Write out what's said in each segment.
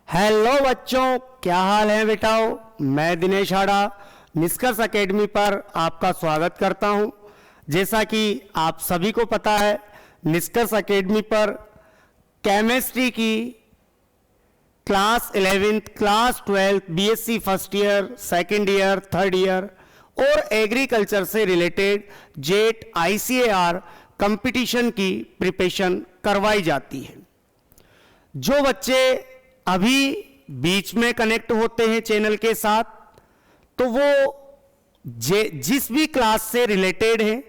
Hello बच्चों, क्या हाल है बेटाओ। मैं दिनेश हाड़ा निष्कर्ष एकेडमी पर आपका स्वागत करता हूं। जैसा कि आप सभी को पता है, निष्कर्ष एकेडमी पर केमिस्ट्री की class 11th, class 12th, BSc first year, second year, third year और एग्रीकल्चर से रिलेटेड जेट आईसीएआर कंपटीशन की प्रिपरेशन करवाई जाती है। जो बच्चे अभी बीच में कनेक्ट होते हैं चैनल के साथ, तो वो जिस भी क्लास से रिलेटेड है,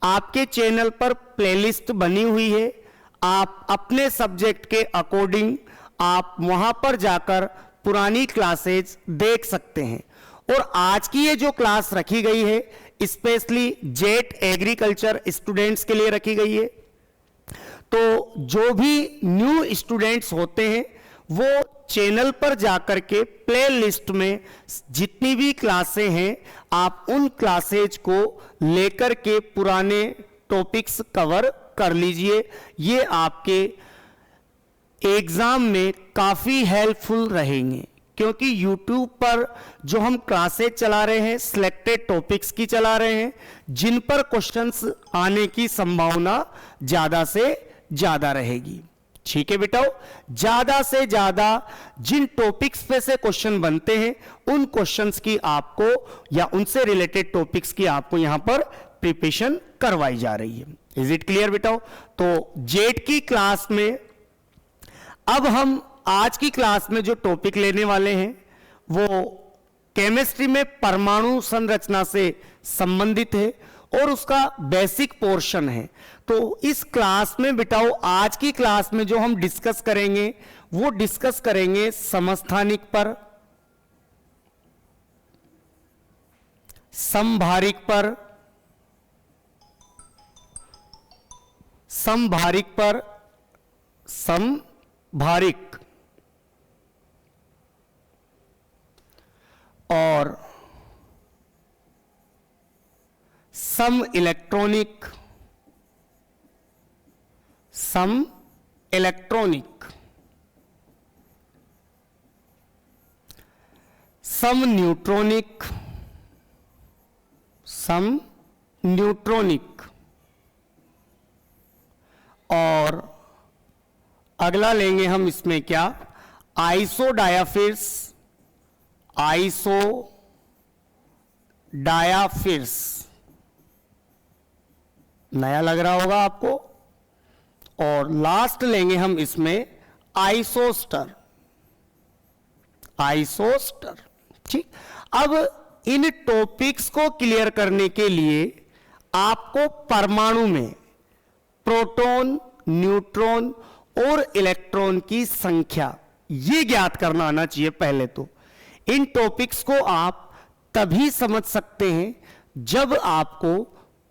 आपके चैनल पर प्लेलिस्ट बनी हुई है। आप अपने सब्जेक्ट के अकॉर्डिंग आप वहां पर जाकर पुरानी क्लासेज देख सकते हैं। और आज की ये जो क्लास रखी गई है, स्पेशली जेट एग्रीकल्चर स्टूडेंट्स के लिए रखी गई है। तो जो भी न्यू स्टूडेंट्स होते हैं, वो चैनल पर जाकर के प्लेलिस्ट में जितनी भी क्लासें हैं, आप उन क्लासेज को लेकर के पुराने टॉपिक्स कवर कर लीजिए। ये आपके एग्जाम में काफी हेल्पफुल रहेंगे, क्योंकि YouTube पर जो हम क्लासेज चला रहे हैं, सिलेक्टेड टॉपिक्स की चला रहे हैं, जिन पर क्वेश्चंस आने की संभावना ज्यादा से ज्यादा रहेगी। ठीक है बेटाओ, ज्यादा से ज्यादा जिन टॉपिक्स पे से क्वेश्चन बनते हैं, उन क्वेश्चंस की आपको या उनसे रिलेटेड टॉपिक्स की आपको यहां पर प्रिपरेशन करवाई जा रही है। इज इट क्लियर बेटाओ? तो जेट की क्लास में अब हम आज की क्लास में जो टॉपिक लेने वाले हैं, वो केमिस्ट्री में परमाणु संरचना से संबंधित है और उसका बेसिक पोर्शन है। तो इस क्लास में बेटाओ, आज की क्लास में जो हम डिस्कस करेंगे, वो डिस्कस करेंगे समस्थानिक पर, समभारिक पर, समभारिक पर, समभारिक और सम इलेक्ट्रॉनिक, सम इलेक्ट्रॉनिक, सम न्यूट्रॉनिक, सम न्यूट्रॉनिक और अगला लेंगे हम इसमें क्या, आइसो डायाफिर्स, आइसो डायाफिर्स। नया लग रहा होगा आपको। और लास्ट लेंगे हम इसमें आइसोस्टर, आइसोस्टर। ठीक, अब इन टॉपिक्स को क्लियर करने के लिए आपको परमाणु में प्रोटॉन, न्यूट्रॉन और इलेक्ट्रॉन की संख्या ये ज्ञात करना आना चाहिए पहले तो। इन टॉपिक्स को आप तभी समझ सकते हैं जब आपको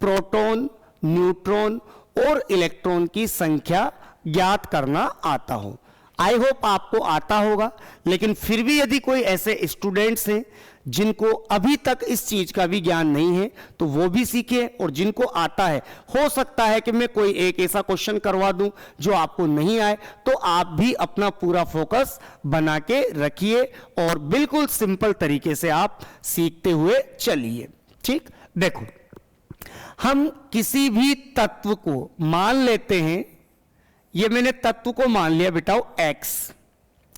प्रोटॉन, न्यूट्रॉन और इलेक्ट्रॉन की संख्या ज्ञात करना आता हो। आई होप आपको आता होगा, लेकिन फिर भी यदि कोई ऐसे स्टूडेंट्स हैं जिनको अभी तक इस चीज का भी ज्ञान नहीं है, तो वो भी सीखे। और जिनको आता है, हो सकता है कि मैं कोई एक ऐसा क्वेश्चन करवा दूं जो आपको नहीं आए, तो आप भी अपना पूरा फोकस बना के रखिए और बिल्कुल सिंपल तरीके से आप सीखते हुए चलिए। ठीक, देखो, हम किसी भी तत्व को मान लेते हैं, ये मैंने तत्व को मान लिया बेटाओ x।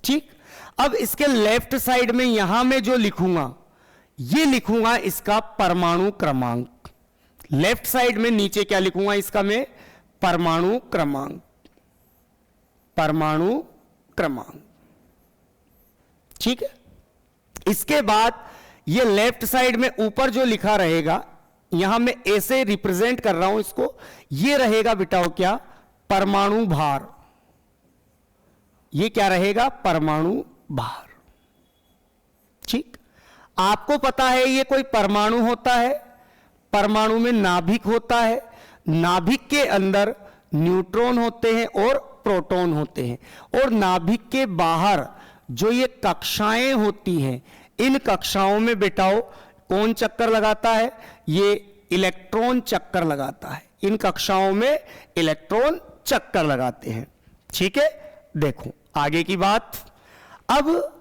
ठीक, अब इसके लेफ्ट साइड में यहां मैं जो लिखूंगा, ये लिखूंगा इसका परमाणु क्रमांक। लेफ्ट साइड में नीचे क्या लिखूंगा इसका मैं, परमाणु क्रमांक, परमाणु क्रमांक। ठीक है, इसके बाद ये लेफ्ट साइड में ऊपर जो लिखा रहेगा, यहां मैं ऐसे रिप्रेजेंट कर रहा हूं इसको, ये रहेगा बेटाओ क्या, परमाणु भार। ये क्या रहेगा, परमाणु भार। ठीक, आपको पता है ये कोई परमाणु होता है, परमाणु में नाभिक होता है, नाभिक के अंदर न्यूट्रॉन होते हैं और प्रोटॉन होते हैं, और नाभिक के बाहर जो ये कक्षाएं होती हैं, इन कक्षाओं में बेटाओ कौन चक्कर लगाता है, ये इलेक्ट्रॉन चक्कर लगाता है। इन कक्षाओं में इलेक्ट्रॉन चक्कर लगाते हैं। ठीक है, देखो आगे की बात। अब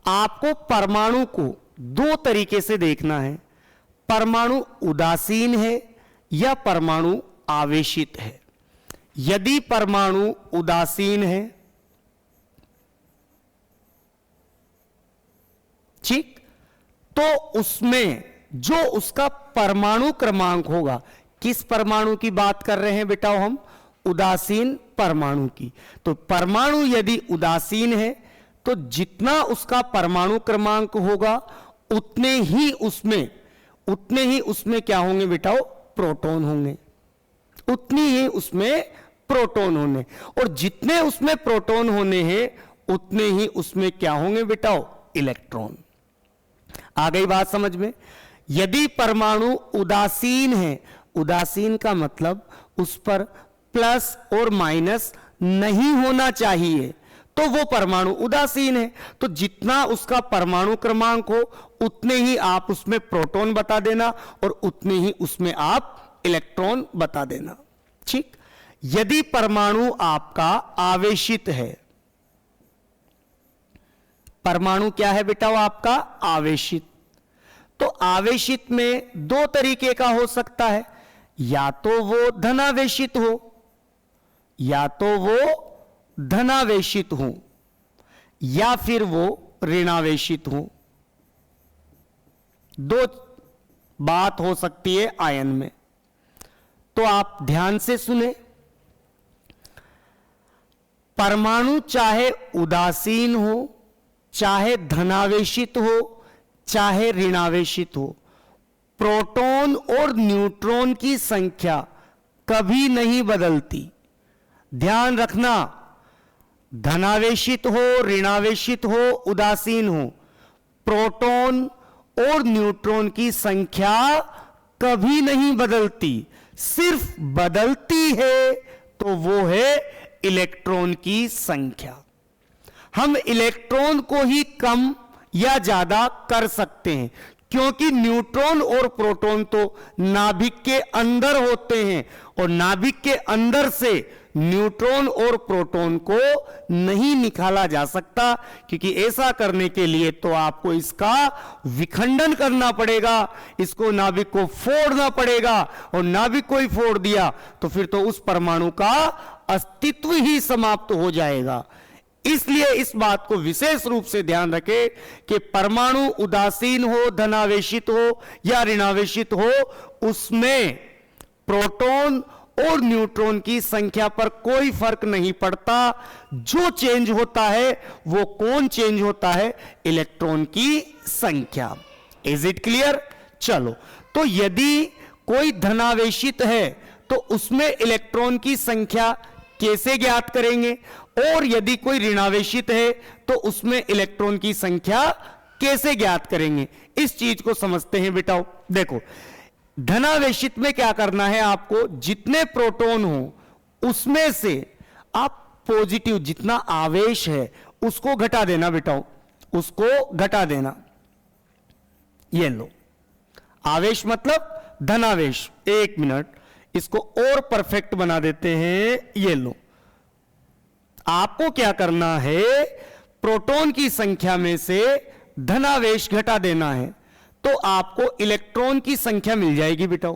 आपको परमाणु को दो तरीके से देखना है, परमाणु उदासीन है या परमाणु आवेशित है। यदि परमाणु उदासीन है, ठीक, तो उसमें जो उसका परमाणु क्रमांक होगा, किस परमाणु की बात कर रहे हैं बेटा हम? उदासीन परमाणु की। तो परमाणु यदि उदासीन है तो जितना उसका परमाणु क्रमांक होगा उतने ही उसमें क्या होंगे बेटा? प्रोटॉन होंगे, उतनी ही उसमें प्रोटॉन होने, और जितने उसमें प्रोटॉन होने हैं उतने ही उसमें क्या होंगे बेटा? इलेक्ट्रॉन। आ गई बात समझ में? यदि परमाणु उदासीन है, उदासीन का मतलब उस पर प्लस और माइनस नहीं होना चाहिए, तो वो परमाणु उदासीन है। तो जितना उसका परमाणु क्रमांक हो उतने ही आप उसमें प्रोटॉन बता देना और उतने ही उसमें आप इलेक्ट्रॉन बता देना, ठीक। यदि परमाणु आपका आवेशित है, परमाणु क्या है बेटा? वो आपका आवेशित। तो आवेशित में दो तरीके का हो सकता है, या तो वो धनावेशित हो, या तो वो धनावेशित हो, या फिर वो ऋणावेशित हो। दो बात हो सकती है आयन में। तो आप ध्यान से सुने, परमाणु चाहे उदासीन हो, चाहे धनावेशित हो, चाहे ऋणावेशित हो, प्रोटॉन और न्यूट्रॉन की संख्या कभी नहीं बदलती। ध्यान रखना, धनावेशित हो, ऋणावेशित हो, उदासीन हो, प्रोटॉन और न्यूट्रॉन की संख्या कभी नहीं बदलती। सिर्फ बदलती है तो वो है इलेक्ट्रॉन की संख्या। हम इलेक्ट्रॉन को ही कम या ज्यादा कर सकते हैं, क्योंकि न्यूट्रॉन और प्रोटॉन तो नाभिक के अंदर होते हैं, और नाभिक के अंदर से न्यूट्रॉन और प्रोटॉन को नहीं निकाला जा सकता, क्योंकि ऐसा करने के लिए तो आपको इसका विखंडन करना पड़ेगा, इसको नाभिक को फोड़ना पड़ेगा, और नाभिक को ही फोड़ दिया तो फिर तो उस परमाणु का अस्तित्व ही समाप्त हो जाएगा। इसलिए इस बात को विशेष रूप से ध्यान रखें कि परमाणु उदासीन हो, धनावेशित हो या ऋणावेशित हो, उसमें प्रोटॉन और न्यूट्रॉन की संख्या पर कोई फर्क नहीं पड़ता। जो चेंज होता है वो कौन चेंज होता है? इलेक्ट्रॉन की संख्या। Is it clear? चलो, तो यदि कोई धनावेशित है तो उसमें इलेक्ट्रॉन की संख्या कैसे ज्ञात करेंगे, और यदि कोई ऋणावेशित है तो उसमें इलेक्ट्रॉन की संख्या कैसे ज्ञात करेंगे? इस चीज को समझते हैं बेटा। देखो, धनावेशित में क्या करना है आपको? जितने प्रोटॉन हो उसमें से आप पॉजिटिव जितना आवेश है उसको घटा देना बेटा, उसको घटा देना। ये लो, आवेश मतलब धनावेश। एक मिनट, इसको और परफेक्ट बना देते हैं। ये लो, आपको क्या करना है? प्रोटॉन की संख्या में से धनावेश घटा देना है, तो आपको इलेक्ट्रॉन की संख्या मिल जाएगी बेटा।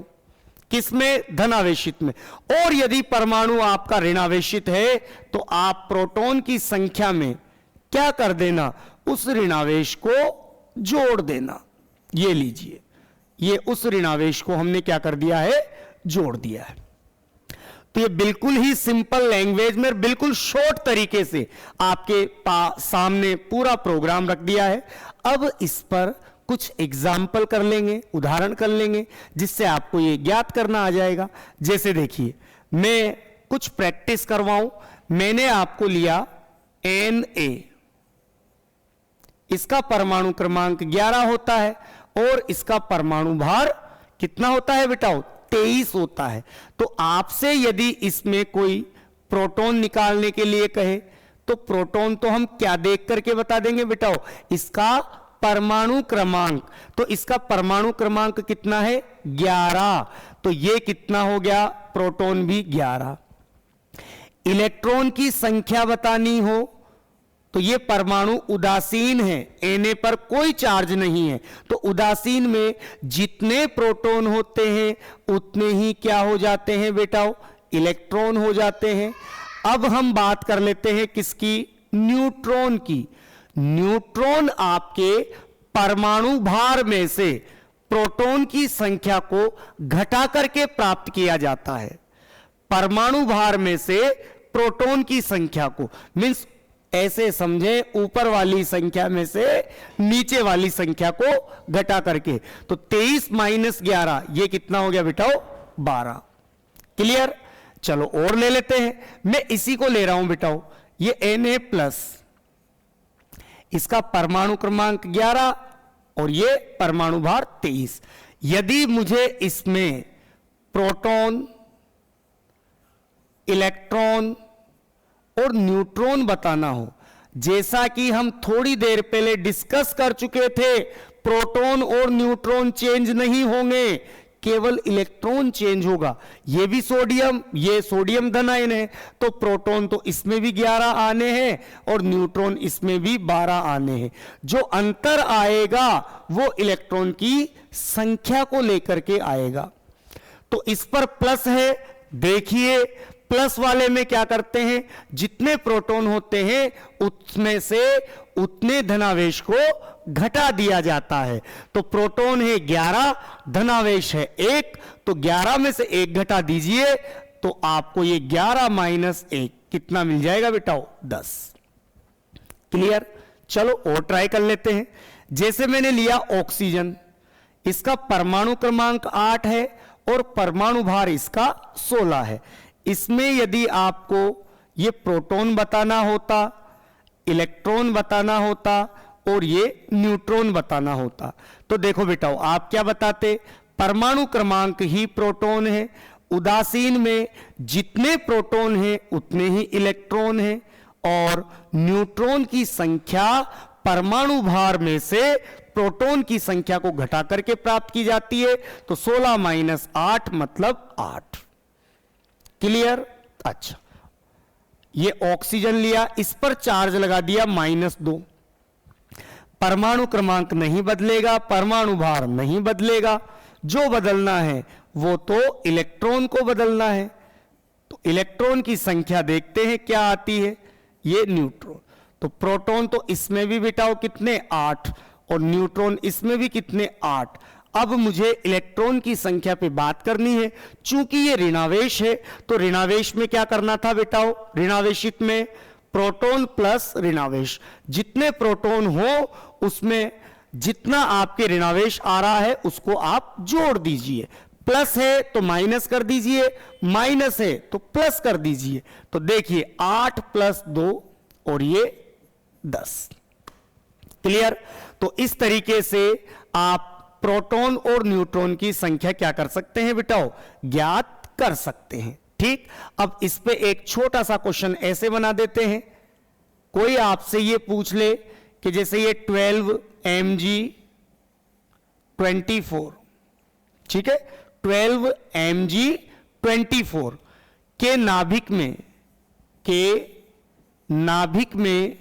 किसमें? धनावेशित में। और यदि परमाणु आपका ऋणावेशित है तो आप प्रोटॉन की संख्या में क्या कर देना? उस ऋणावेश को जोड़ देना। ये लीजिए, ये उस ऋणावेश को हमने क्या कर दिया है? जोड़ दिया है। तो ये बिल्कुल ही सिंपल लैंग्वेज में, बिल्कुल शॉर्ट तरीके से आपके सामने पूरा प्रोग्राम रख दिया है। अब इस पर कुछ एग्जाम्पल कर लेंगे, उदाहरण कर लेंगे, जिससे आपको ये ज्ञात करना आ जाएगा। जैसे देखिए, मैं कुछ प्रैक्टिस करवाऊं। मैंने आपको लिया Na, इसका परमाणु क्रमांक 11 होता है और इसका परमाणु भार कितना होता है बेटा? 23 होता है। तो आपसे यदि इसमें कोई प्रोटॉन निकालने के लिए कहे तो प्रोटॉन तो हम क्या देख करके बता देंगे बेटा? इसका परमाणु क्रमांक। तो इसका परमाणु क्रमांक कितना है? 11। तो ये कितना हो गया? प्रोटॉन भी 11। इलेक्ट्रॉन की संख्या बतानी हो तो ये परमाणु उदासीन है, Na पर कोई चार्ज नहीं है। तो उदासीन में जितने प्रोटॉन होते हैं उतने ही क्या हो जाते हैं बेटाओ, इलेक्ट्रॉन हो जाते हैं। अब हम बात कर लेते हैं किसकी, न्यूट्रॉन की। न्यूट्रॉन आपके परमाणु भार में से प्रोटॉन की संख्या को घटा करके प्राप्त किया जाता है। परमाणु भार में से प्रोटॉन की संख्या को, मींस ऐसे समझे ऊपर वाली संख्या में से नीचे वाली संख्या को घटा करके। तो 23 माइनस 11 ये कितना हो गया बेटाओ, 12। क्लियर। चलो और ले लेते हैं, मैं इसी को ले रहा हूं बेटाओ, ये Na प्लस, इसका परमाणु क्रमांक 11 और ये परमाणु भार 23। यदि मुझे इसमें प्रोटॉन, इलेक्ट्रॉन और न्यूट्रॉन बताना हो, जैसा कि हम थोड़ी देर पहले डिस्कस कर चुके थे, प्रोटॉन और न्यूट्रॉन चेंज नहीं होंगे, केवल इलेक्ट्रॉन चेंज होगा। ये भी सोडियम, ये सोडियम धन आयन है, तो प्रोटॉन तो इसमें भी 11 आने हैं और न्यूट्रॉन इसमें भी 12 आने हैं। जो अंतर आएगा वो इलेक्ट्रॉन की संख्या को लेकर के आएगा। तो इस पर प्लस है, देखिए प्लस वाले में क्या करते हैं, जितने प्रोटॉन होते हैं उसमें से उतने धनावेश को घटा दिया जाता है। तो प्रोटॉन है 11, धनावेश है 1, तो 11 में से 1 घटा दीजिए तो आपको ये 11 माइनस 1 कितना मिल जाएगा बेटाओ, 10। क्लियर। चलो और ट्राई कर लेते हैं। जैसे मैंने लिया ऑक्सीजन, इसका परमाणु क्रमांक 8 है और परमाणु भार इसका 16 है। इसमें यदि आपको ये प्रोटॉन बताना होता, इलेक्ट्रॉन बताना होता और ये न्यूट्रॉन बताना होता, तो देखो बेटाओ आप क्या बताते, परमाणु क्रमांक ही प्रोटॉन है, उदासीन में जितने प्रोटॉन हैं उतने ही इलेक्ट्रॉन हैं, और न्यूट्रॉन की संख्या परमाणु भार में से प्रोटॉन की संख्या को घटा करके प्राप्त की जाती है। तो 16 माइनस 8 मतलब 8। क्लियर। अच्छा, ये ऑक्सीजन लिया, इस पर चार्ज लगा दिया -2, परमाणु क्रमांक नहीं बदलेगा, परमाणु भार नहीं बदलेगा, जो बदलना है वो तो इलेक्ट्रॉन को बदलना है। तो इलेक्ट्रॉन की संख्या देखते हैं क्या आती है, ये न्यूट्रॉन। तो प्रोटॉन तो इसमें भी बिटाओ कितने, 8, और न्यूट्रॉन इसमें भी कितने, 8। अब मुझे इलेक्ट्रॉन की संख्या पे बात करनी है। चूंकि ये ऋणावेश है तो ऋणावेश में क्या करना था बेटाओ, ऋणावेशित में प्रोटॉन प्लस ऋणावेश, जितने प्रोटॉन हो उसमें जितना आपके ऋणावेश आ रहा है उसको आप जोड़ दीजिए। प्लस है तो माइनस कर दीजिए, माइनस है तो प्लस कर दीजिए। तो देखिए 8 + 2 और ये 10। क्लियर। तो इस तरीके से आप प्रोटॉन और न्यूट्रॉन की संख्या क्या कर सकते हैं बेटाओ, ज्ञात कर सकते हैं। ठीक। अब इस पे एक छोटा सा क्वेश्चन ऐसे बना देते हैं, कोई आपसे ये पूछ ले कि जैसे ये 12 Mg24, ठीक है, 12 Mg24 के नाभिक में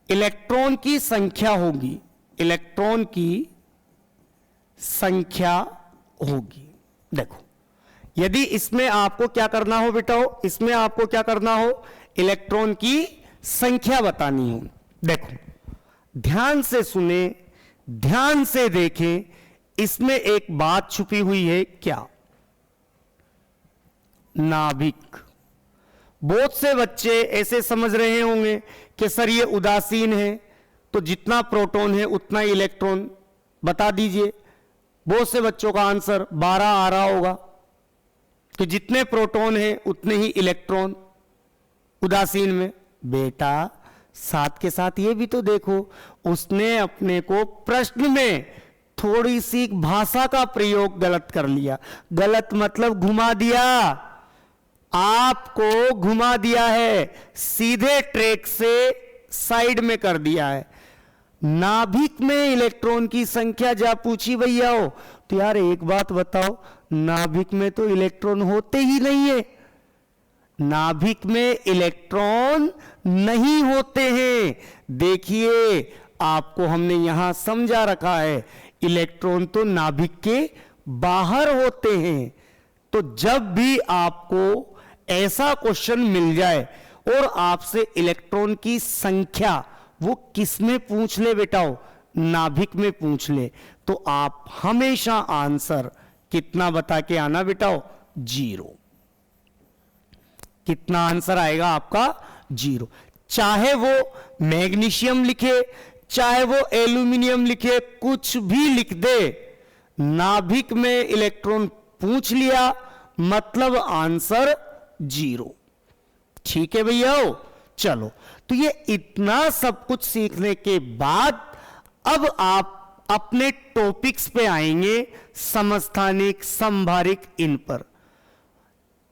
इलेक्ट्रॉन की संख्या होगी, इलेक्ट्रॉन की संख्या होगी। देखो यदि इसमें आपको क्या करना हो बेटाओ, इसमें आपको क्या करना हो, इलेक्ट्रॉन की संख्या बतानी हो। देखो ध्यान से सुने, ध्यान से देखें, इसमें एक बात छुपी हुई है, क्या, नाभिक। बहुत से बच्चे ऐसे समझ रहे होंगे कि सर ये उदासीन है तो जितना प्रोटॉन है उतना ही इलेक्ट्रॉन, बता दीजिए। बहुत से बच्चों का आंसर 12 आ रहा होगा कि जितने प्रोटॉन है उतने ही इलेक्ट्रॉन उदासीन में। बेटा साथ के साथ ये भी तो देखो, उसने अपने को प्रश्न में थोड़ी सी भाषा का प्रयोग गलत कर लिया। गलत मतलब घुमा दिया, आपको घुमा दिया है, सीधे ट्रैक से साइड में कर दिया है। नाभिक में इलेक्ट्रॉन की संख्या जा पूछी भैया हो, तो यार एक बात बताओ, नाभिक में तो इलेक्ट्रॉन होते ही नहीं है। नाभिक में इलेक्ट्रॉन नहीं होते हैं। देखिए आपको हमने यहां समझा रखा है, इलेक्ट्रॉन तो नाभिक के बाहर होते हैं। तो जब भी आपको ऐसा क्वेश्चन मिल जाए और आपसे इलेक्ट्रॉन की संख्या वो किस में पूछ ले बेटाओ, नाभिक में पूछ ले, तो आप हमेशा आंसर कितना बता के आना बेटाओ, 0। कितना आंसर आएगा आपका, 0। चाहे वो मैग्नीशियम लिखे, चाहे वो एल्यूमिनियम लिखे, कुछ भी लिख दे, नाभिक में इलेक्ट्रॉन पूछ लिया मतलब आंसर 0। ठीक है भैया। चलो, तो ये इतना सब कुछ सीखने के बाद अब आप अपने टॉपिक्स पे आएंगे, समस्थानिक, संभारिक, इन पर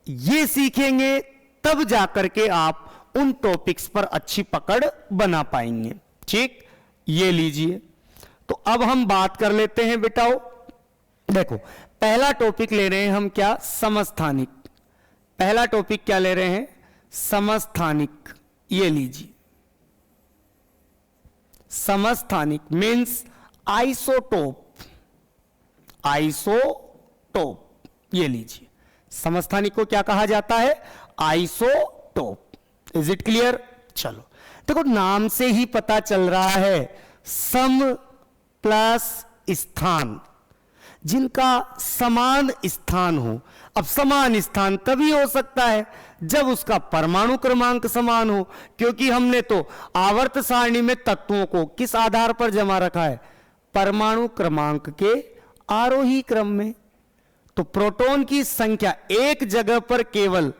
ये सीखेंगे, तब जाकर के आप उन टॉपिक्स पर अच्छी पकड़ बना पाएंगे। ठीक, ये लीजिए। तो अब हम बात कर लेते हैं बेटाओ। देखो, पहला टॉपिक ले रहे हैं हम क्या, समस्थानिक। पहला टॉपिक क्या ले रहे हैं, समस्थानिक। ये लीजिए, समस्थानिक मीन्स आइसोटोप। आइसोटोप, ये लीजिए, समस्थानिक को क्या कहा जाता है, आइसोटोप। Is it clear. चलो देखो, नाम से ही पता चल रहा है, सम प्लस स्थान, जिनका समान स्थान हो। अब समान स्थान तभी हो सकता है जब उसका परमाणु क्रमांक समान हो, क्योंकि हमने तो आवर्त सारणी में तत्वों को किस आधार पर जमा रखा है, परमाणु क्रमांक के आरोही क्रम में। तो प्रोटॉन की संख्या एक जगह पर केवल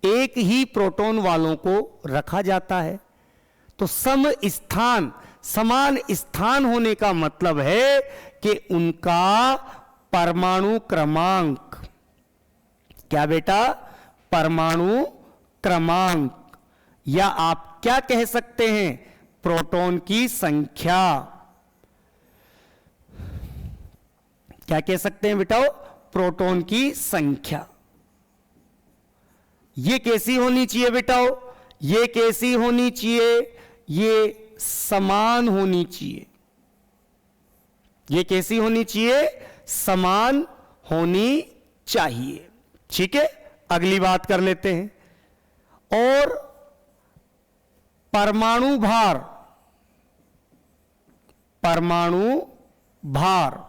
एक ही प्रोटॉन वालों को रखा जाता है। तो सम स्थान, समान स्थान होने का मतलब है कि उनका परमाणु क्रमांक, क्या बेटा, परमाणु क्रमांक, या आप क्या कह सकते हैं, प्रोटॉन की संख्या। क्या कह सकते हैं बेटाओ, प्रोटॉन की संख्या। ये कैसी होनी चाहिए बेटाओ, ये कैसी होनी चाहिए, ये समान होनी चाहिए। ये कैसी होनी चाहिए, समान होनी चाहिए। ठीक है, अगली बात कर लेते हैं। और परमाणु भार, परमाणु भार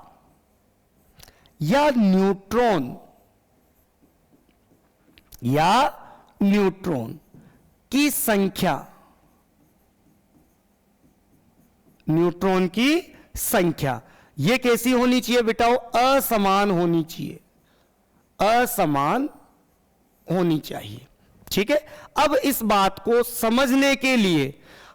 या न्यूट्रॉन, या न्यूट्रॉन की संख्या, न्यूट्रॉन की संख्या ये कैसी होनी चाहिए बेटाओ, असमान होनी चाहिए, असमान होनी चाहिए। ठीक है, अब इस बात को समझने के लिए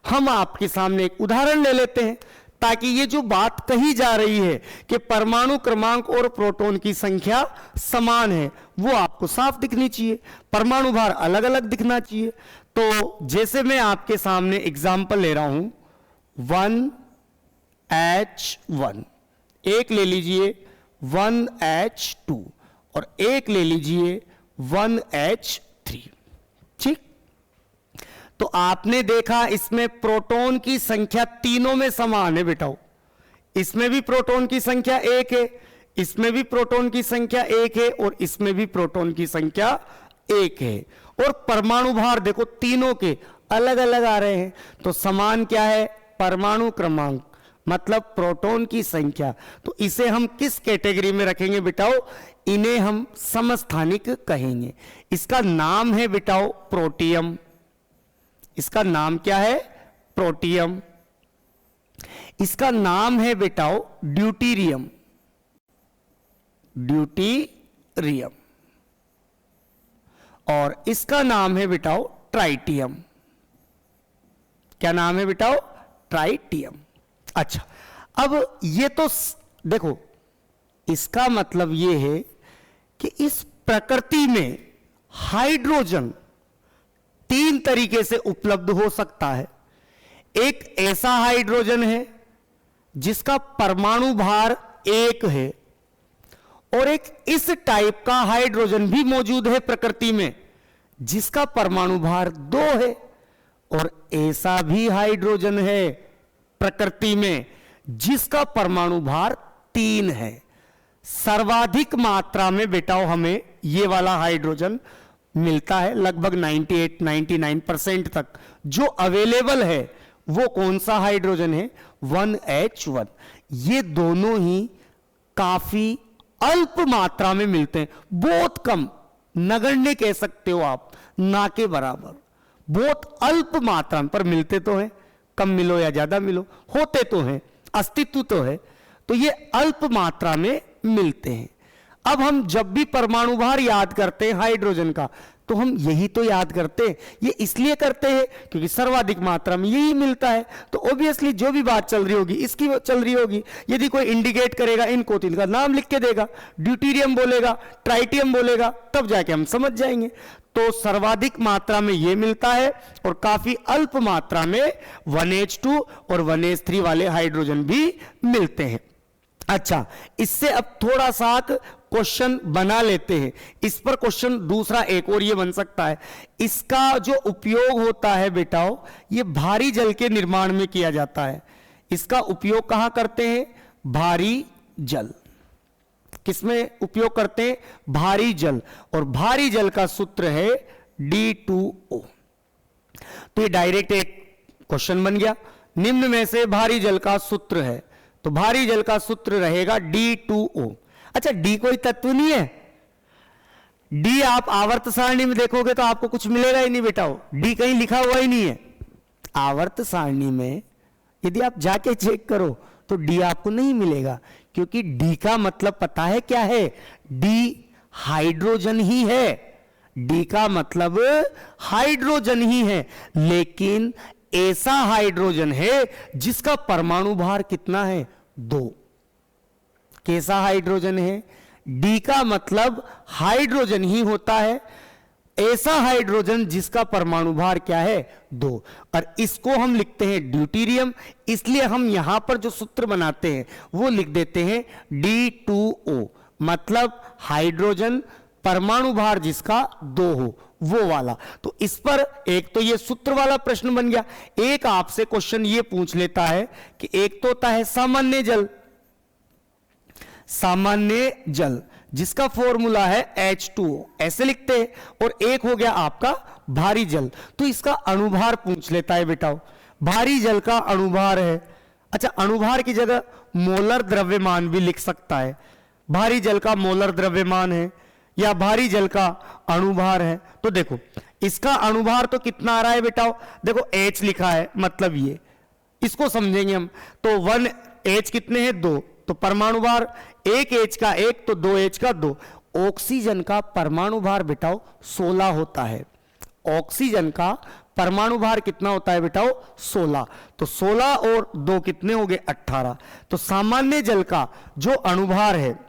हम आपके सामने एक उदाहरण ले लेते हैं, ताकि ये जो बात कही जा रही है कि परमाणु क्रमांक और प्रोटॉन की संख्या समान है, वो आपको साफ दिखनी चाहिए, परमाणु भार अलग अलग दिखना चाहिए। तो जैसे मैं आपके सामने एग्जाम्पल ले रहा हूं, 1H1, एक ले लीजिए 1H2 और एक ले लीजिए 1H3। ठीक, तो आपने देखा इसमें प्रोटॉन की संख्या तीनों में समान है बेटाओ। इसमें भी प्रोटॉन की संख्या एक है, इसमें भी प्रोटॉन की संख्या एक है, और इसमें भी प्रोटॉन की संख्या एक है। और परमाणु भार देखो तीनों के अलग अलग आ रहे हैं। तो समान क्या है, परमाणु क्रमांक, मतलब प्रोटॉन की संख्या। तो इसे हम किस कैटेगरी में रखेंगे बेटाओ, इन्हें हम समस्थानिक कहेंगे। इसका नाम है बेटाओ प्रोटियम। इसका नाम क्या है, प्रोटियम। इसका नाम है बेटाओ ड्यूटीरियम, ड्यूटीरियम। और इसका नाम है बेटाओ ट्राइटियम। क्या नाम है बेटाओ, ट्राइटियम। अच्छा, अब ये तो देखो, इसका मतलब ये है कि इस प्रकृति में हाइड्रोजन तीन तरीके से उपलब्ध हो सकता है। एक ऐसा हाइड्रोजन है जिसका परमाणु भार एक है, और एक इस टाइप का हाइड्रोजन भी मौजूद है प्रकृति में जिसका परमाणु भार 2 है, और ऐसा भी हाइड्रोजन है प्रकृति में जिसका परमाणु भार 3 है। सर्वाधिक मात्रा में बेटाओ हमें ये वाला हाइड्रोजन मिलता है, लगभग 98-99% तक जो अवेलेबल है वो कौन सा हाइड्रोजन है, 1H1। ये दोनों ही काफी अल्प मात्रा में मिलते हैं, बहुत कम, नगण्य कह सकते हो आप, ना के बराबर, बहुत अल्प मात्रा में, पर मिलते तो हैं, कम मिलो या ज्यादा मिलो, होते तो हैं, अस्तित्व तो है, तो ये अल्प मात्रा में मिलते हैं। अब हम जब भी परमाणु भार याद करते हैं हाइड्रोजन का, तो हम यही तो याद करते हैं, ये इसलिए करते हैं क्योंकि सर्वाधिक मात्रा में यही मिलता है। तो ऑब्वियसली जो भी बात चल रही होगी इसकी चल रही होगी। यदि कोई इंडिकेट करेगा इनको तो इनका नाम लिख के देगा, ड्यूटीरियम बोलेगा, ट्राइटियम बोलेगा, तब जाके हम समझ जाएंगे। तो सर्वाधिक मात्रा में ये मिलता है और काफी अल्प मात्रा में 1H2 और 1H3 वाले हाइड्रोजन भी मिलते हैं। अच्छा, इससे अब थोड़ा सा क्वेश्चन बना लेते हैं। इस पर क्वेश्चन दूसरा एक और ये बन सकता है, इसका जो उपयोग होता है बेटाओ, ये भारी जल के निर्माण में किया जाता है। इसका उपयोग कहां करते हैं, भारी जल। किसमें उपयोग करते हैं, भारी जल, और भारी जल का सूत्र है D2O। तो ये डायरेक्ट एक क्वेश्चन बन गया, निम्न में से भारी जल का सूत्र है, तो भारी जल का सूत्र रहेगा D2O। अच्छा, डी कोई तत्व नहीं है, डी आप आवर्त सारणी में देखोगे तो आपको कुछ मिलेगा ही नहीं बेटाओ, डी कहीं लिखा हुआ ही नहीं है आवर्त सारणी में। यदि आप जाके चेक करो तो डी आपको नहीं मिलेगा, क्योंकि डी का मतलब पता है क्या है, डी हाइड्रोजन ही है, डी का मतलब हाइड्रोजन ही है, लेकिन ऐसा हाइड्रोजन है जिसका परमाणु भार कितना है, 2। कैसा हाइड्रोजन है, डी का मतलब हाइड्रोजन ही होता है, ऐसा हाइड्रोजन जिसका परमाणु भार क्या है, 2। और इसको हम लिखते हैं ड्यूटीरियम, इसलिए हम यहां पर जो सूत्र बनाते हैं वो लिख देते हैं D2O, मतलब हाइड्रोजन परमाणु भार जिसका 2 हो, वो वाला। तो इस पर एक तो ये सूत्र वाला प्रश्न बन गया। एक आपसे क्वेश्चन ये पूछ लेता है कि एक तो होता है सामान्य जल, सामान्य जल जिसका फॉर्मूला है H2O, ऐसे लिखते हैं, और एक हो गया आपका भारी जल, तो इसका अणुभार पूछ लेता है बेटाओ। भारी जल का अणुभार है, अच्छा अणुभार की जगह मोलर द्रव्यमान भी लिख सकता है, भारी जल का मोलर द्रव्यमान है या भारी जल का अणुभार है। तो देखो इसका अणुभार तो कितना आ रहा है बेटाओ, देखो H लिखा है, मतलब ये इसको समझेंगे हम, तो 1H कितने हैं, 2, तो परमाणु भार 1H का 1 तो 2H का 2। ऑक्सीजन का परमाणु भार बेटाओ 16 होता है, ऑक्सीजन का परमाणु भार कितना होता है बेटाओ, 16। तो 16 और 2 कितने हो गए, 18। तो सामान्य जल का जो अणुभार है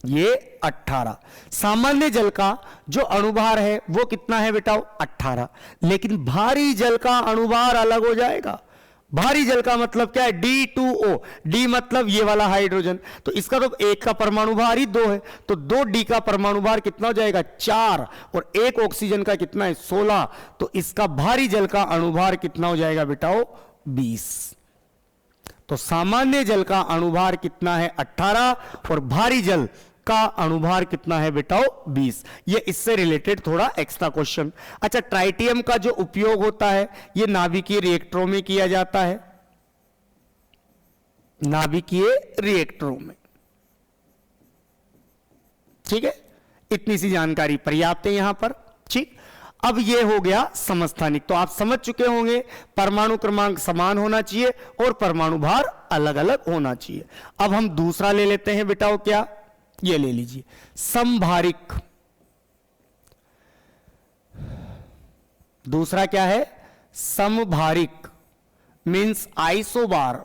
ये 18, सामान्य जल का जो अणुभार है वो कितना है बेटाओ, 18। लेकिन भारी जल का अणुभार अलग हो जाएगा। भारी जल का मतलब क्या है, D2O, डी मतलब ये वाला हाइड्रोजन, तो इसका तो एक का परमाणु भार ही 2 है, तो 2D का परमाणु भार कितना हो जाएगा, 4, और एक ऑक्सीजन का कितना है, 16। तो इसका भारी जल का अणुभार कितना हो जाएगा बेटाओ, 20। तो सामान्य जल का अणुभार कितना है, 18, और भारी जल का अणुभार कितना है बेटाओ, 20। ये इससे रिलेटेड थोड़ा एक्स्ट्रा क्वेश्चन। अच्छा, ट्राइटियम का जो उपयोग होता है ये नाभिकीय रिएक्टरों में किया जाता है, नाभिकीय रिएक्टरों में, ठीक है। इतनी सी जानकारी पर्याप्त है यहां पर, ठीक। अब ये हो गया समस्थानिक, तो आप समझ चुके होंगे परमाणु क्रमांक समान होना चाहिए और परमाणु भार अलग अलग होना चाहिए। अब हम दूसरा ले लेते हैं बेटाओ, क्या, ये ले लीजिए समभारिक। दूसरा क्या है, समभारिक, मींस आइसोबार,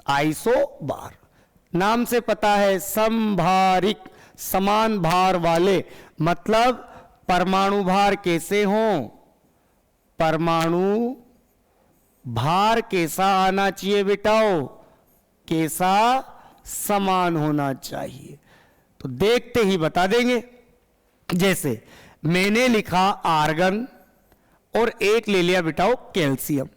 आइसोबार नाम से पता है, समभारिक समान भार वाले, मतलब परमाणु भार कैसे हों, परमाणु भार कैसा आना चाहिए बेटाओ, कैसा समान होना चाहिए। तो देखते ही बता देंगे। जैसे मैंने लिखा आर्गन और एक ले लिया बिटाओ कैल्शियम,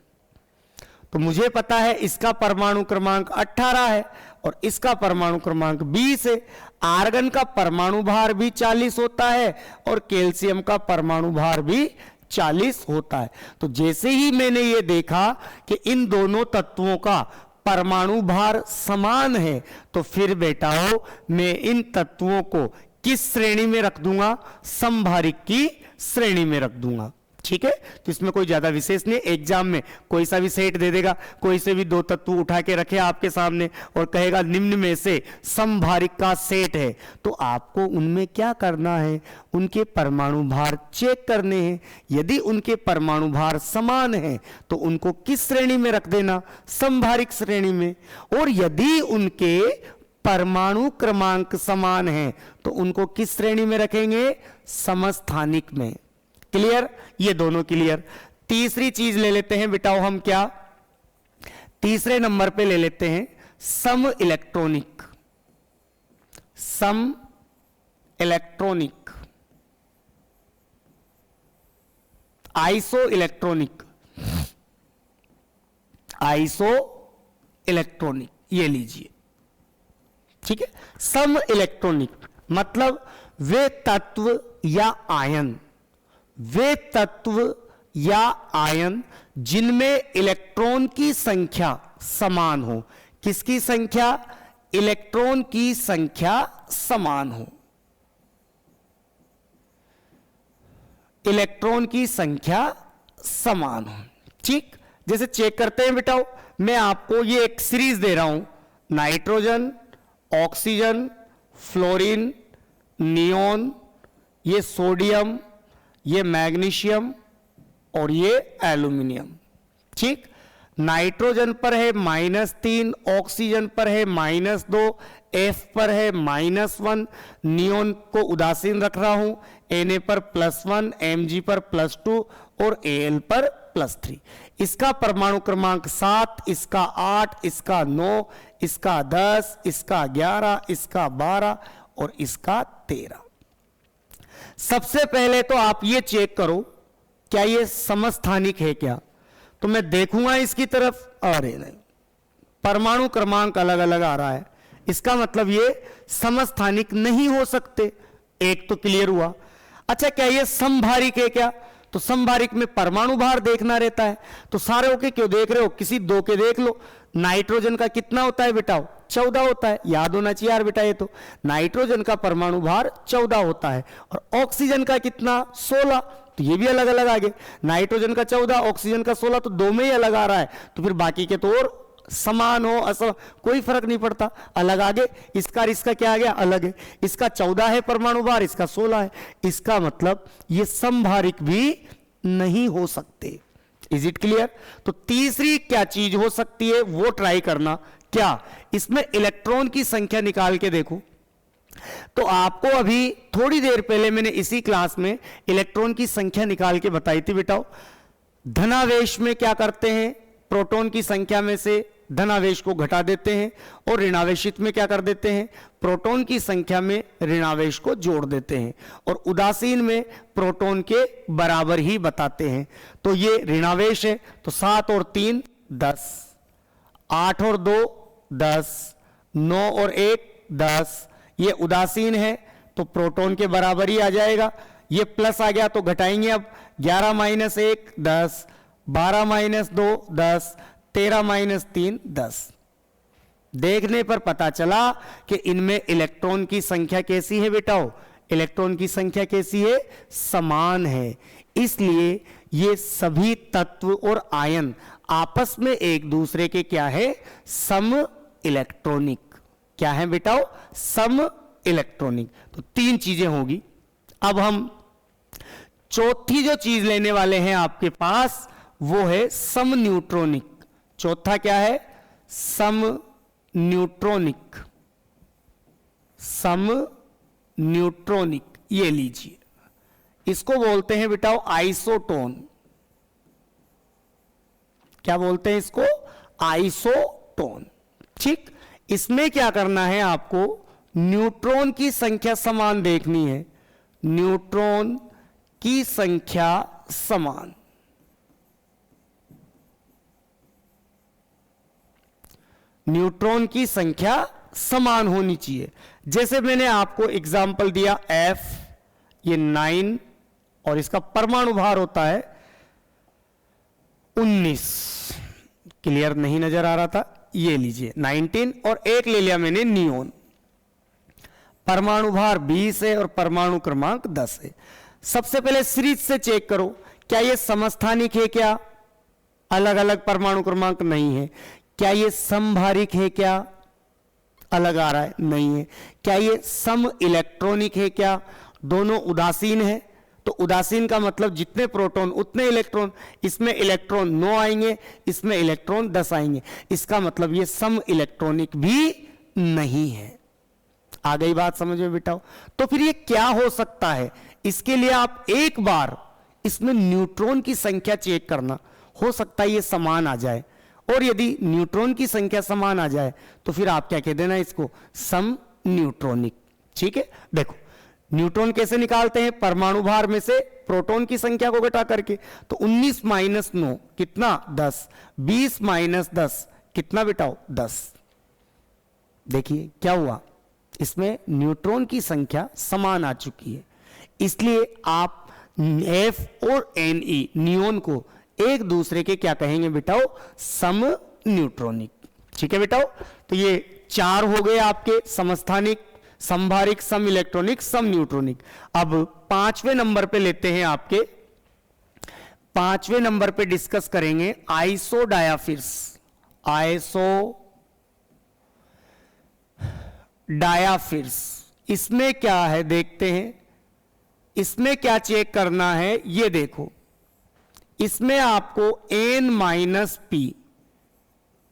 तो मुझे पता है इसका परमाणु क्रमांक 18 है और इसका परमाणु क्रमांक 20 है। आर्गन का परमाणु भार भी 40 होता है और कैल्शियम का परमाणु भार भी 40 होता है। तो जैसे ही मैंने ये देखा कि इन दोनों तत्वों का परमाणु भार समान है, तो फिर बेटाओ मैं इन तत्वों को किस श्रेणी में रख दूंगा? समभारिक की श्रेणी में रख दूंगा। ठीक है, तो इसमें कोई ज्यादा विशेष नहीं। एग्जाम में कोई सा भी सेट दे देगा, कोई से भी दो तत्व उठा के रखे आपके सामने और कहेगा निम्न में से समभारिक का सेट है, तो आपको उनमें क्या करना है? उनके परमाणु भार चेक करने हैं। यदि उनके परमाणु भार समान है तो उनको किस श्रेणी में रख देना? समभारिक श्रेणी में। और यदि उनके परमाणु क्रमांक समान है तो उनको किस श्रेणी में रखेंगे? समस्थानिक में। क्लियर? ये दोनों क्लियर। तीसरी चीज ले लेते हैं बिटाओ हम, क्या? तीसरे नंबर पे ले लेते हैं सम इलेक्ट्रॉनिक। सम electronic, isoelectronic, isoelectronic, ये लीजिए। ठीक है, सम इलेक्ट्रॉनिक मतलब वे तत्व या आयन, वे तत्व या आयन जिनमें इलेक्ट्रॉन की संख्या समान हो। किसकी संख्या? इलेक्ट्रॉन की संख्या समान हो। इलेक्ट्रॉन की संख्या समान हो। ठीक, जैसे चेक करते हैं बेटाओ, मैं आपको ये एक सीरीज दे रहा हूं, नाइट्रोजन, ऑक्सीजन, फ्लोरीन, नियोन, ये सोडियम, ये मैग्नीशियम और ये एल्यूमिनियम। ठीक, नाइट्रोजन पर है -3, ऑक्सीजन पर है -2, F पर है -1, नियोन को उदासीन रख रहा हूं, Na पर +1, Mg पर +2 और Al पर +3। इसका परमाणु क्रमांक 7, इसका 8, इसका 9, इसका 10, इसका 11, इसका 12 और इसका 13। सबसे पहले तो आप ये चेक करो क्या ये समस्थानिक है क्या? तो मैं देखूंगा इसकी तरफ, अरे नहीं, परमाणु क्रमांक अलग अलग आ रहा है, इसका मतलब ये समस्थानिक नहीं हो सकते। एक तो क्लियर हुआ। अच्छा, क्या ये समभारिक है क्या? तो समभारिक में परमाणु भार देखना रहता है, तो सारे के क्यों देख रहे हो? किसी दो के देख लो। नाइट्रोजन का कितना होता है बेटाओ? 14 होता है। याद होना चाहिए यार बेटा, ये तो नाइट्रोजन का परमाणु भार 14 होता है और ऑक्सीजन का कितना? 16। तो ये भी अलग अलग आ गए, नाइट्रोजन का 14, ऑक्सीजन का 16, तो दो में ही अलग आ रहा है। तो फिर बाकी के तो और समान हो असमान कोई फर्क नहीं पड़ता, अलग आगे। इसका और इसका क्या आ गया? अलग है। इसका 14 है परमाणु भार, इसका 16 है। इसका मतलब ये समभारिक भी नहीं हो सकते। Is it clear? तो तीसरी क्या चीज हो सकती है वो ट्राई करना। क्या? इसमें इलेक्ट्रॉन की संख्या निकाल के देखो। तो आपको अभी थोड़ी देर पहले मैंने इसी क्लास में इलेक्ट्रॉन की संख्या निकाल के बताई थी बेटाओ। धनावेश में क्या करते हैं? प्रोटॉन की संख्या में से धनावेश को घटा देते हैं और ऋणावेशित में क्या कर देते हैं? प्रोटॉन की संख्या में ऋणावेश को जोड़ देते हैं और उदासीन में प्रोटॉन के बराबर ही बताते हैं। तो ये ऋणावेश है, तो 7 और 3 10, 8 और 2 10, 9 और 1 10। ये उदासीन है तो प्रोटॉन के बराबर ही आ जाएगा। ये प्लस आ गया तो घटाएंगे। अब 11 - 1 10, 12 - 2 10, 13 - 3 10। देखने पर पता चला कि इनमें इलेक्ट्रॉन की संख्या कैसी है बेटाओ? इलेक्ट्रॉन की संख्या कैसी है? समान है। इसलिए ये सभी तत्व और आयन आपस में एक दूसरे के क्या है? सम इलेक्ट्रॉनिक। क्या है बेटाओ? सम इलेक्ट्रॉनिक। तो 3 चीजें होगी। अब हम चौथी जो चीज लेने वाले हैं आपके पास वो है सम न्यूट्रॉनिक। चौथा क्या है? सम न्यूट्रॉनिक। सम न्यूट्रॉनिक, ये लीजिए। इसको बोलते हैं बेटाओ आइसोटोन। क्या बोलते हैं इसको? आइसोटोन। ठीक, इसमें क्या करना है आपको, न्यूट्रॉन की संख्या समान देखनी है, न्यूट्रॉन की संख्या समान। न्यूट्रॉन की संख्या समान होनी चाहिए। जैसे मैंने आपको एग्जाम्पल दिया F, ये 9 और इसका परमाणु भार होता है 19। क्लियर नहीं नजर आ रहा था, ये लीजिए 19 और एक ले लिया मैंने नियोन। परमाणु भार 20 है और परमाणु क्रमांक 10 है। सबसे पहले सीरीज से चेक करो, क्या ये समस्थानिक है, क्या अलग अलग परमाणु क्रमांक नहीं है। क्या ये समभारिक है, क्या अलग आ रहा है, नहीं है। क्या ये सम इलेक्ट्रॉनिक है, क्या दोनों उदासीन है। तो उदासीन का मतलब जितने प्रोटॉन उतने इलेक्ट्रॉन, इसमें इलेक्ट्रॉन 9 आएंगे, इसमें इलेक्ट्रॉन 10 आएंगे, इसका मतलब ये सम इलेक्ट्रॉनिक भी नहीं है। आ गई बात समझ में बेटा? तो फिर ये क्या हो सकता है, इसके लिए आप एक बार इसमें न्यूट्रॉन की संख्या चेक करना, हो सकता है ये समान आ जाए। और यदि न्यूट्रॉन की संख्या समान आ जाए तो फिर आप क्या कह देना इसको, सम न्यूट्रॉनिक। ठीक है, देखो न्यूट्रॉन कैसे निकालते हैं, परमाणु भार में से प्रोटॉन की संख्या को घटा करके। तो 19 माइनस 9 कितना, 10। 20 माइनस 10 कितना बेटाओ, 10। देखिए क्या हुआ, इसमें न्यूट्रॉन की संख्या समान आ चुकी है। इसलिए आप F और Ne नियोन को एक दूसरे के क्या कहेंगे बेटाओ, सम न्यूट्रॉनिक। ठीक है बेटाओ, तो ये 4 हो गए आपके समस्थानिक, संभारिक, सम इलेक्ट्रॉनिक, सम न्यूट्रॉनिक। अब 5वें नंबर पे लेते हैं, आपके 5वें नंबर पे डिस्कस करेंगे आइसो डायाफिर्स। आइसो डायाफिर्स, इसमें क्या है देखते हैं, इसमें क्या चेक करना है, ये देखो इसमें आपको n माइनस पी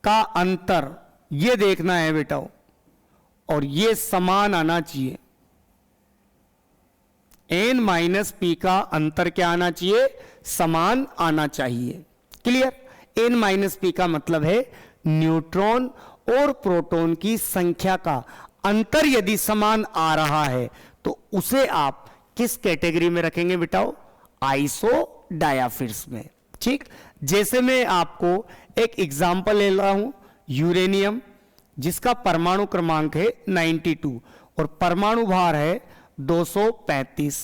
का अंतर ये देखना है बेटाओ, और ये समान आना चाहिए। n माइनस पी का अंतर क्या आना चाहिए, समान आना चाहिए। क्लियर? n माइनस पी का मतलब है न्यूट्रॉन और प्रोटॉन की संख्या का अंतर यदि समान आ रहा है तो उसे आप किस कैटेगरी में रखेंगे बेटाओ, आइसो डायाफिर्स में। ठीक, जैसे मैं आपको एक एग्जांपल ले रहा हूं, यूरेनियम जिसका परमाणु क्रमांक है 92 और परमाणु भार है 235।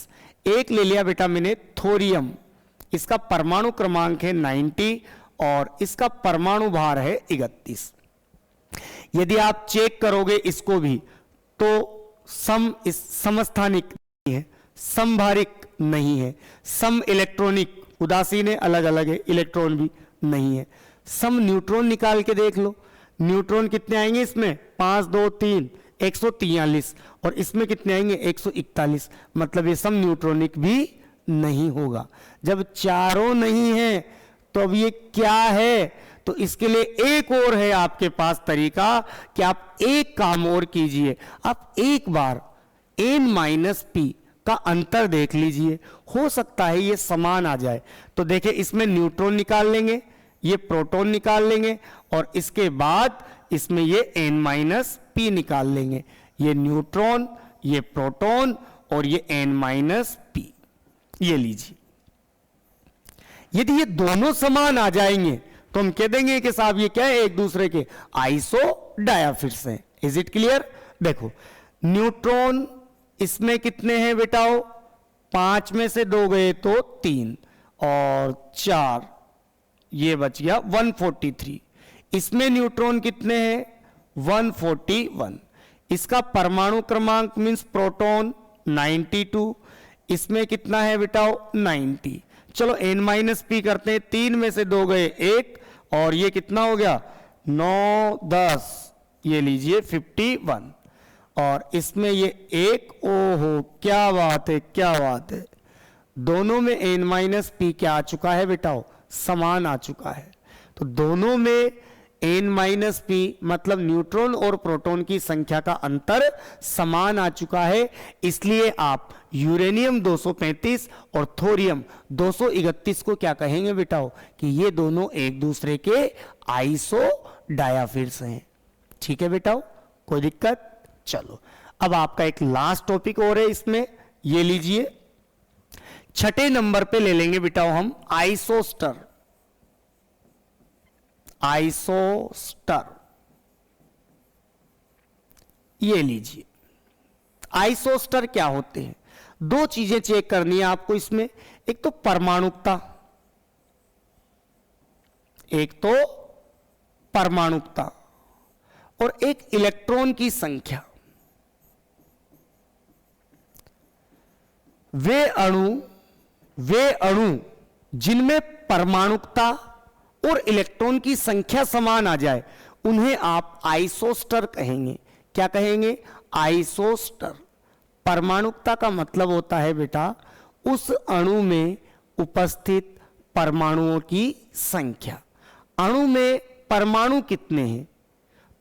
एक ले लिया बेटा मैंने थोरियम, इसका परमाणु क्रमांक है 90 और इसका परमाणु भार है 31। यदि आप चेक करोगे इसको भी तो समस्थानिक नहीं है, समभारिक नहीं है, सम इलेक्ट्रॉनिक उदासीन है, अलग अलग है, इलेक्ट्रॉन भी नहीं है। सम न्यूट्रॉन निकाल के देख लो, न्यूट्रॉन कितने आएंगे इसमें, 5 2 3 143 और इसमें कितने आएंगे 141। मतलब ये सम न्यूट्रॉनिक भी नहीं होगा। जब चारों नहीं है तो अब ये क्या है, तो इसके लिए एक और है आपके पास तरीका कि आप एक काम और कीजिए, आप एक बार n माइनस पी का अंतर देख लीजिए, हो सकता है ये समान आ जाए। तो देखिए इसमें न्यूट्रॉन निकाल लेंगे, ये प्रोटॉन निकाल लेंगे और इसके बाद इसमें ये n माइनस पी निकाल लेंगे। ये न्यूट्रॉन, ये प्रोटॉन और ये n माइनस पी, ये लीजिए। यदि ये दोनों समान आ जाएंगे तो हम कह देंगे कि साहब ये क्या है, एक दूसरे के आइसो डायाफिर्स हैं। Is it clear? देखो न्यूट्रॉन इसमें कितने हैं बेटाओ, 5 में से 2 गए तो 3 और 4, ये बच गया 143। इसमें न्यूट्रॉन कितने हैं, 141। इसका परमाणु क्रमांक मींस प्रोटॉन 92, इसमें कितना है बेटाओ 90। चलो n माइनस पी करते हैं, 3 में से 2 गए 1 और ये कितना हो गया 9 10, ये लीजिए 51 और इसमें ये 1। ओहो क्या बात है, क्या बात है, दोनों में n माइनस पी क्या आ चुका है बेटाओ, समान आ चुका है। तो दोनों में n माइनस पी मतलब न्यूट्रॉन और प्रोटॉन की संख्या का अंतर समान आ चुका है। इसलिए आप यूरेनियम 235 और थोरियम 231 को क्या कहेंगे बेटाओ, कि ये दोनों एक दूसरे के आइसो डायाफिर्स हैं। ठीक है बेटाओ, कोई दिक्कत? चलो अब आपका एक लास्ट टॉपिक और है इसमें, ये लीजिए। छठे नंबर पे ले लेंगे बेटाओ हम आइसोस्टर। आइसोस्टर ये लीजिए। आइसोस्टर क्या होते हैं? दो चीजें चेक करनी है आपको इसमें, एक तो परमाणुकता, एक तो परमाणुकता और एक इलेक्ट्रॉन की संख्या। वे अणु जिनमें परमाणुकता और इलेक्ट्रॉन की संख्या समान आ जाए उन्हें आप आइसोस्टर कहेंगे। क्या कहेंगे? आइसोस्टर। परमाणुकता का मतलब होता है बेटा उस अणु में उपस्थित परमाणुओं की संख्या। अणु में परमाणु कितने हैं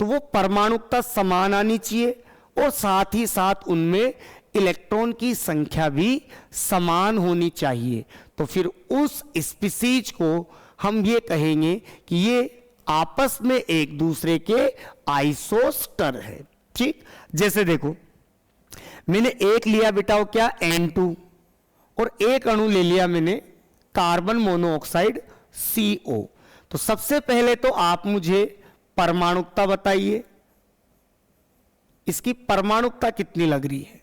तो वो परमाणुकता समान आनी चाहिए और साथ ही साथ उनमें इलेक्ट्रॉन की संख्या भी समान होनी चाहिए। तो फिर उस स्पीसीज को हम ये कहेंगे कि ये आपस में एक दूसरे के आइसोस्टर है। ठीक, जैसे देखो मैंने एक लिया बेटा क्या N2 और एक अणु ले लिया मैंने कार्बन मोनोऑक्साइड CO। तो सबसे पहले तो आप मुझे परमाणुकता बताइए, इसकी परमाणुकता कितनी लग रही है?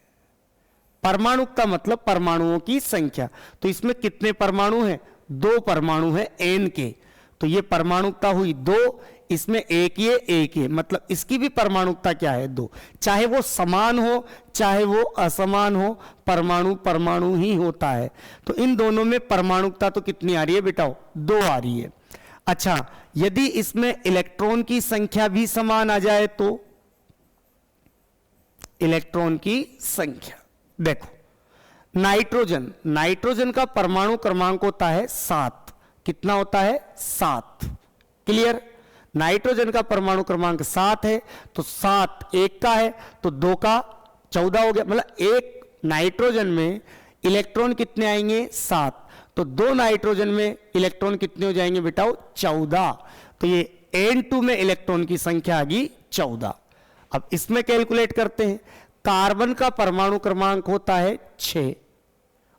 परमाणुकता मतलब परमाणुओं की संख्या। तो इसमें कितने परमाणु हैं? 2 परमाणु हैं N के। तो ये परमाणुकता हुई 2, इसमें एक ये मतलब इसकी भी परमाणुकता क्या है? 2। चाहे वो समान हो चाहे वो असमान हो, परमाणु परमाणु ही होता है। तो इन दोनों में परमाणुकता तो कितनी आ रही है बेटा? 2 आ रही है। अच्छा, यदि इसमें इलेक्ट्रॉन की संख्या भी समान आ जाए तो इलेक्ट्रॉन की संख्या देखो, नाइट्रोजन का परमाणु क्रमांक होता है 7। कितना होता है? 7। क्लियर? नाइट्रोजन का परमाणु क्रमांक 7 है तो 7 1 का है तो 2 का 14 हो गया। मतलब एक नाइट्रोजन में इलेक्ट्रॉन कितने आएंगे? 7। तो 2 नाइट्रोजन में इलेक्ट्रॉन कितने हो जाएंगे बेटा? 14। तो ये N2 में इलेक्ट्रॉन की संख्या आ गई 14। अब इसमें कैलकुलेट करते हैं। कार्बन का परमाणु क्रमांक होता है 6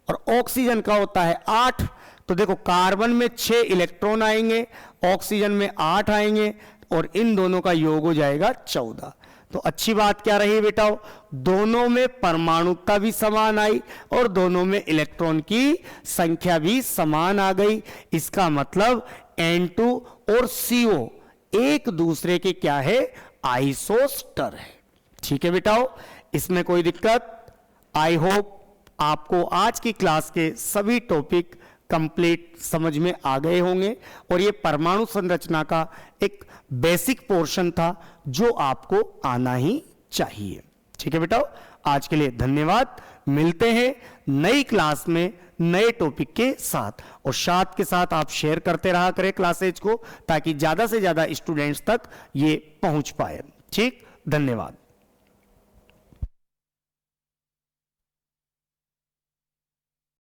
और ऑक्सीजन का होता है 8। तो देखो कार्बन में 6 इलेक्ट्रॉन आएंगे, ऑक्सीजन में 8 आएंगे और इन दोनों का योग हो जाएगा 14। तो अच्छी बात क्या रही बेटा? दोनों में परमाणुकता भी समान आई और दोनों में इलेक्ट्रॉन की संख्या भी समान आ गई। इसका मतलब N2 और CO एक दूसरे के क्या है? आइसोस्टर है। ठीक है बेटाओ, इसमें कोई दिक्कत? आई होप आपको आज की क्लास के सभी टॉपिक कंप्लीट समझ में आ गए होंगे और ये परमाणु संरचना का एक बेसिक पोर्शन था जो आपको आना ही चाहिए। ठीक है बेटा, आज के लिए धन्यवाद। मिलते हैं नई क्लास में नए टॉपिक के साथ और साथ के साथ आप शेयर करते रहा करें क्लासेज को ताकि ज्यादा से ज्यादा स्टूडेंट्स तक ये पहुंच पाए। ठीक, धन्यवाद।